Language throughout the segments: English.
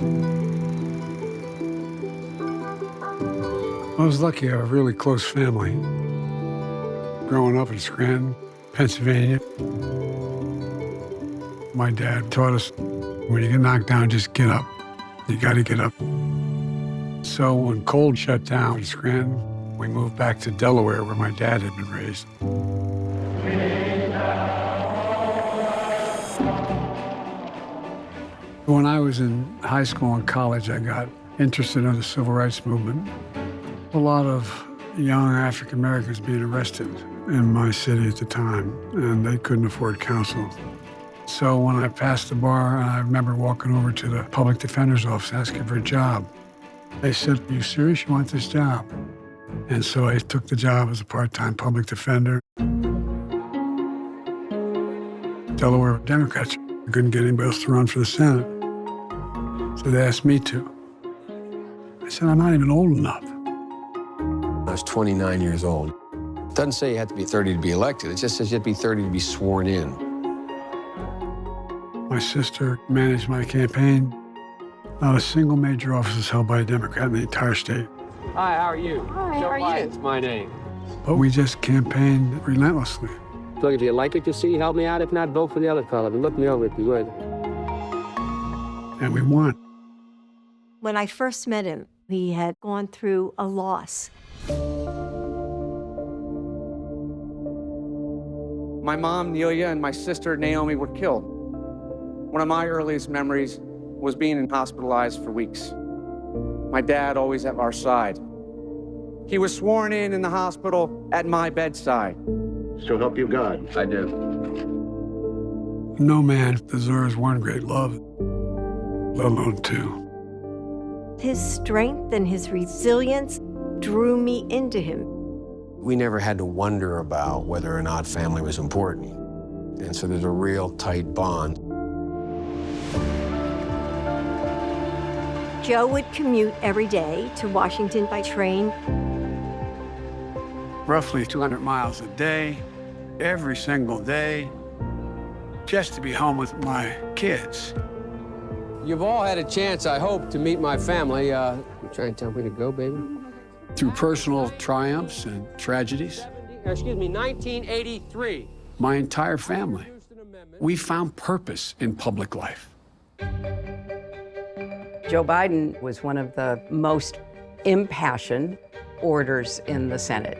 I was lucky to have a really close family. Growing up in Scranton, Pennsylvania, my dad taught us, when you get knocked down, just get up. You got to get up. So when coal shut down in Scranton, we moved back to Delaware, where my dad had been raised. When I was in high school and college, I got interested in the civil rights movement. A lot of young African Americans being arrested in my city at the time, and they couldn't afford counsel. So when I passed the bar, I remember walking over to the public defender's office asking for a job. They said, "Are you serious? You want this job?" And so I took the job as a part-time public defender. Delaware Democrats couldn't get anybody else to run for the Senate, so they asked me to. I said, "I'm not even old enough." I was 29 years old. It doesn't say you have to be 30 to be elected. It just says you have to be 30 to be sworn in. My sister managed my campaign. Not a single major office is held by a Democrat in the entire state. Hi, how are you? Hi, how are you? It's my name. But we just campaigned relentlessly. Look, if you like what you see, help me out. If not, vote for the other fellow. Look me over if you would. And we won. When I first met him, he had gone through a loss. My mom, Nelia, and my sister, Naomi, were killed. One of my earliest memories was being hospitalized for weeks. My dad always at our side. He was sworn in the hospital at my bedside. So help you God. I do. No man deserves one great love, let alone two. His strength and his resilience drew me into him. We never had to wonder about whether or not family was important. And so there's a real tight bond. Joe would commute every day to Washington by train. Roughly 200 miles a day, every single day, just to be home with my kids. You've all had a chance, I hope, to meet my family. You trying to tell me to go, baby? Through personal triumphs and tragedies, Excuse me, 1983. my entire family, we found purpose in public life. Joe Biden was one of the most impassioned orators in the Senate.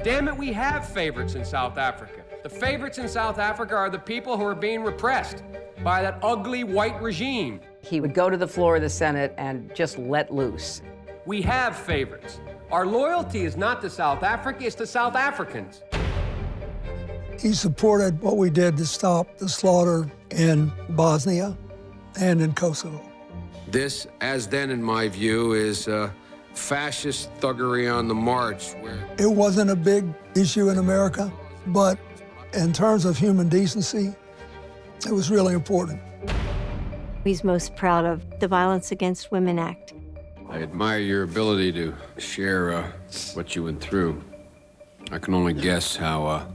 Damn it, we have favorites in South Africa. The favorites in South Africa are the people who are being repressed by that ugly white regime. He would go to the floor of the Senate and just let loose. We have favorites. Our loyalty is not to South Africa, it's to South Africans. He supported what we did to stop the slaughter in Bosnia and in Kosovo. This, as then in my view, is fascist thuggery on the march. It wasn't a big issue in America, but in terms of human decency, it was really important. He's most proud of the Violence Against Women Act. I admire your ability to share what you went through. I can only guess how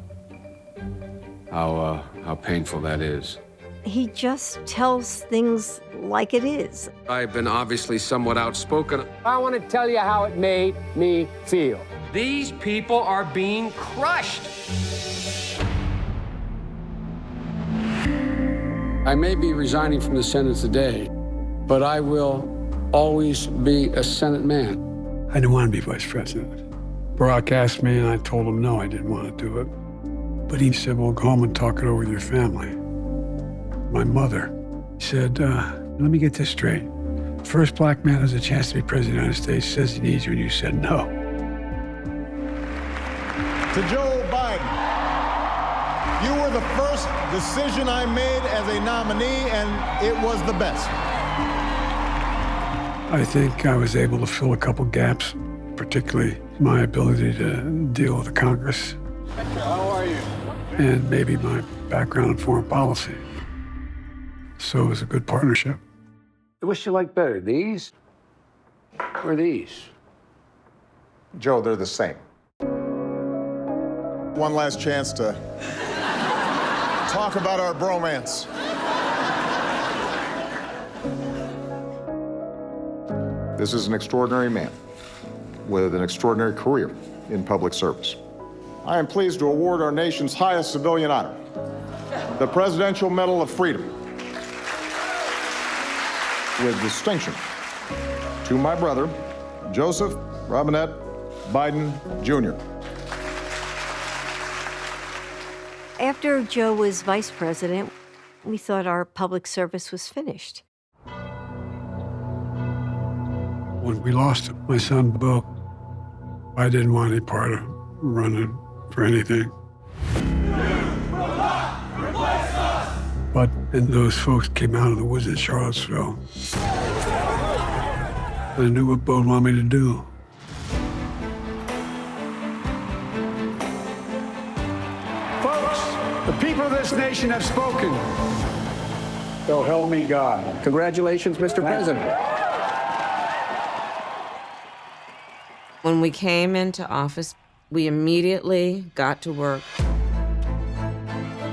painful that is. He just tells things like it is. I've been obviously somewhat outspoken. I want to tell you how it made me feel. These people are being crushed. I may be resigning from the Senate today, but I will always be a Senate man. I didn't want to be vice president. Barack asked me, and I told him no, I didn't want to do it. But he said, well, go home and talk it over with your family. My mother said, let me get this straight. First black man has a chance to be president of the United States, says he needs you, and you said no. To Joe Biden, you were the first decision I made as a nominee, and it was the best. I think I was able to fill a couple gaps, particularly my ability to deal with the Congress. How are you? And maybe my background in foreign policy. So it was a good partnership. Which you like better, these or these? Joe, they're the same. One last chance to talk about our bromance. This is an extraordinary man with an extraordinary career in public service. I am pleased to award our nation's highest civilian honor, the Presidential Medal of Freedom, with distinction to my brother, Joseph Robinette Biden, Jr. After Joe was vice president, we thought our public service was finished. When we lost my son, Bo, I didn't want any part of running for anything. But and those folks came out of the woods at Charlottesville. I knew what Bo wanted me to do. Folks, the people of this nation have spoken. So help me God. Congratulations, Mr. President. When we came into office, we immediately got to work.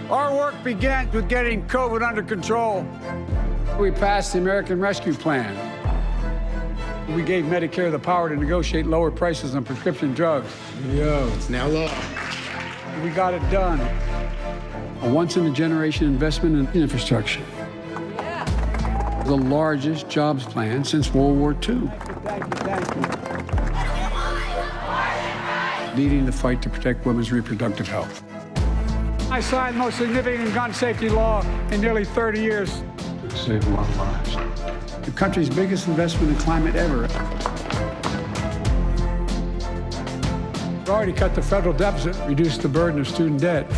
Our work began with getting COVID under control. We passed the American Rescue Plan. We gave Medicare the power to negotiate lower prices on prescription drugs. It's now law. We got it done. A once-in-a-generation investment in infrastructure. The largest jobs plan since World War II. Thank you. Leading the fight to protect women's reproductive health. I signed the most significant gun safety law in nearly 30 years. It saved a lot of lives. The country's biggest investment in climate ever. We've already cut the federal deficit, reduced the burden of student debt.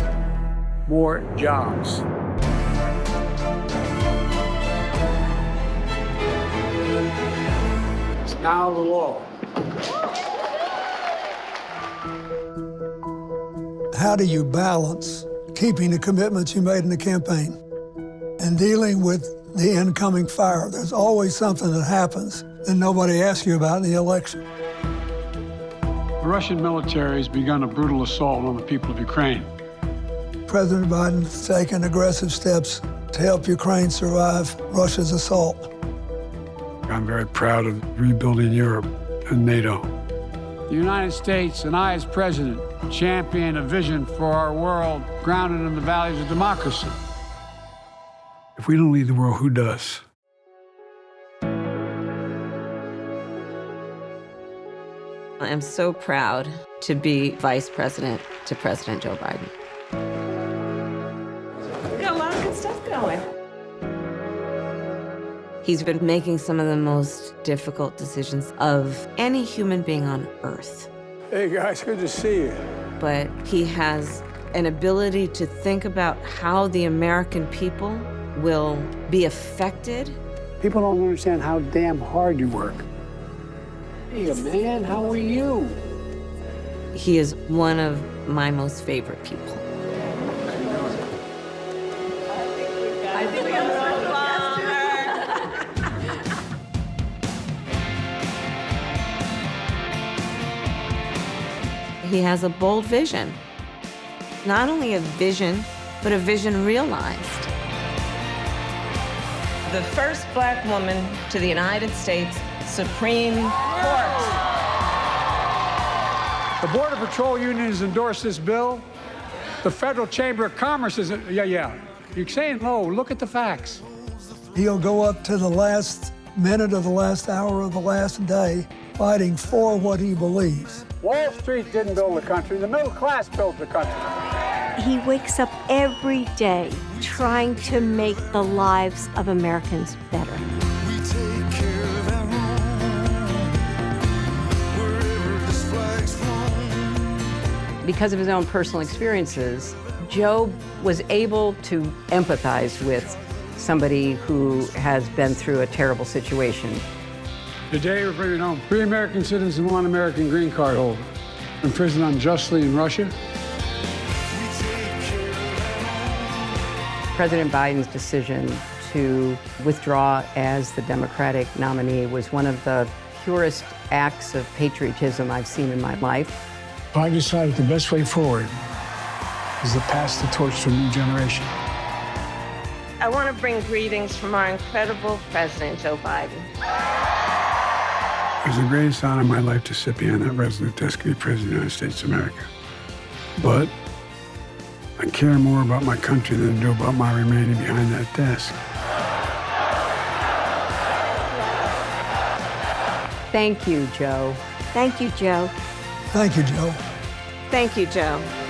More jobs. It's now the law. How do you balance keeping the commitments you made in the campaign and dealing with the incoming fire? There's always something that happens that nobody asks you about in the election. The Russian military has begun a brutal assault on the people of Ukraine. President Biden's taken aggressive steps to help Ukraine survive Russia's assault. I'm very proud of rebuilding Europe and NATO. The United States and I, as president, champion a vision for our world grounded in the values of democracy. If we don't lead the world, who does? I'm so proud to be vice president to President Joe Biden. We got a lot of good stuff going. He's been making some of the most difficult decisions of any human being on earth. Hey guys, good to see you. But he has an ability to think about how the American people will be affected. People don't understand how damn hard you work. Hey man, how are you? He is one of my most favorite people. I think we got a He has a bold vision. Not only a vision, but a vision realized. The first black woman to the United States Supreme Court. The Border Patrol Union has endorsed this bill. The Federal Chamber of Commerce is, yeah. You're saying no, look at the facts. He'll go up to the last minute of the last hour of the last day fighting for what he believes. Wall Street didn't build the country, the middle class built the country. He wakes up every day trying to make the lives of Americans better. We take care of our own, wherever this flag's flown. Because of his own personal experiences, Joe was able to empathize with somebody who has been through a terrible situation. Today, we're bringing home 3 American citizens and 1 American green card holder, imprisoned unjustly in Russia. President Biden's decision to withdraw as the Democratic nominee was one of the purest acts of patriotism I've seen in my life. I decided the best way forward is to pass the torch to a new generation. I want to bring greetings from our incredible President Joe Biden. It was the greatest honor of my life to sit behind that resolute desk to be President of the United States of America. But I care more about my country than I do about my remaining behind that desk. Thank you, Joe. Thank you, Joe. Thank you, Joe. Thank you, Joe.